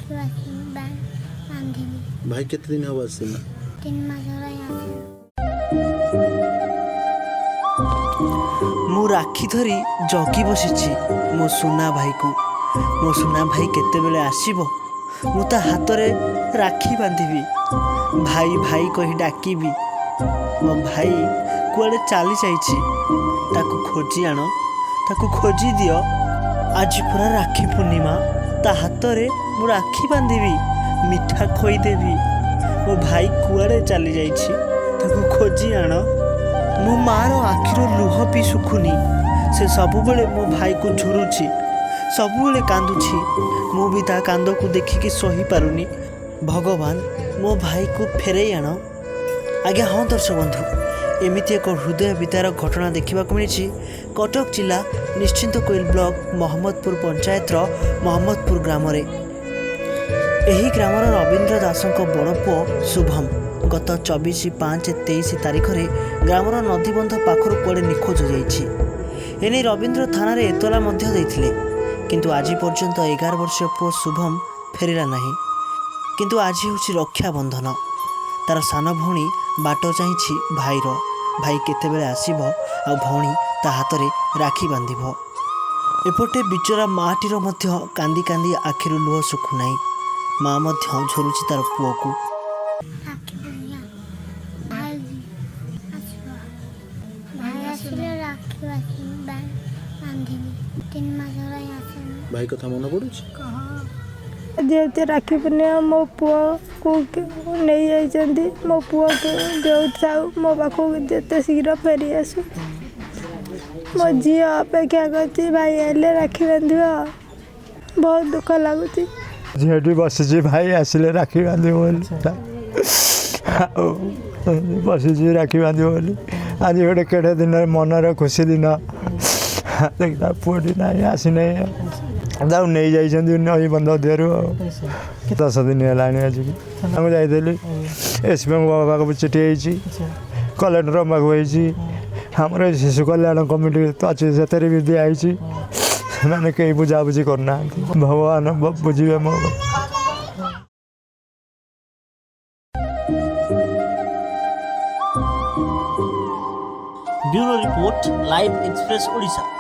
राखी बांधिली। भाई केते दिन हवा से 3 मास होला यहाँ। मु राखी धरी जगी बसिछि मो सुना भाई को। मो सुना भाई केतेबेले आसीबो मु ता हाथ रे राखी बांधिबी। भाई भाई कही डाकिबी। मो भाई कुआड़े चली जाइछि ताकू खोजी आण, ताकू खोजी दियो। आज पूरा राखी पूर्णिमा, ता हाथ रे मु राखी बांधिबी, मिठा खोई देवी। मो भाई कुआड़े चली जाइछि ताकू खोजी आण। मो मार आखिर लुह भी सुखुनी। से सबुबले मो भाई को झुरुछि, सबुबले कांदुछि। मु भी ता कांद को देखिकी सही पारुनी। भगवान मो भाई को फेरई आण। आज्ञा हाँ दर्शक बंधु, एमिति एक हृदय विदार घटना देखा मिली कटक जिला निश्चिंत कोइल ब्लॉक मोहम्मदपुर पंचायतर मोहम्मदपुर ग्राम रे। एही ग्रामर रवींद्र दासंक बड़ पुओ शुभम गत 24/5/23 तारिख रे ग्रामर नदीबंध पाखर कुआड़े निखोज जाइछि। एने रवींद्र थाना रे एतला मध्य देइथिले, किंतु आज पर्यंत 11 वर्षीय पुओ शुभम फेरिला नाही। किंतु आज होछि रक्षा बंधन। तार सान भौणी बाट चाहिछि भाईर। भाई केतेबेले आसीबो आ भौणी ता हाथ रे राखी बांधिबो। एपटे बिचरा माटीर मध्य कांदी कांदी आखिर लुह सुखु नाही। माँ मध्य झुरुछि तार पुओ को। भाई कथा मन पड़ुछि। जेते राखी पूर्णिमा मो पुओ को नहीं जाइछन्ती। मो पुओ को जो चाहू मो पाखु जेते शीघ्र फेरी आसु। मो झी अपेक्षा करछि भाई आले राखी बांधिबा। बहुत दुख लागुछि। झेटी बसिछि भाई आसिले राखी बांधिबो बोली बसिछि राखी बांधिबो बोली। आज गोटे केड़े दिन मनर खुशी दिन देखा पुअटी ना आसी ना नहीं जाइए नई बंध देहरु 10 दिन है आज आम जाइली एसपी बाबा को चिठी होती कलेक्टर पाखी आम शिशु कल्याण कमिटी अच्छे से भी दिखाई मैंने कहीं बुझाबुझी करना भगवान बुझे मो। Bureau report live express Odisha.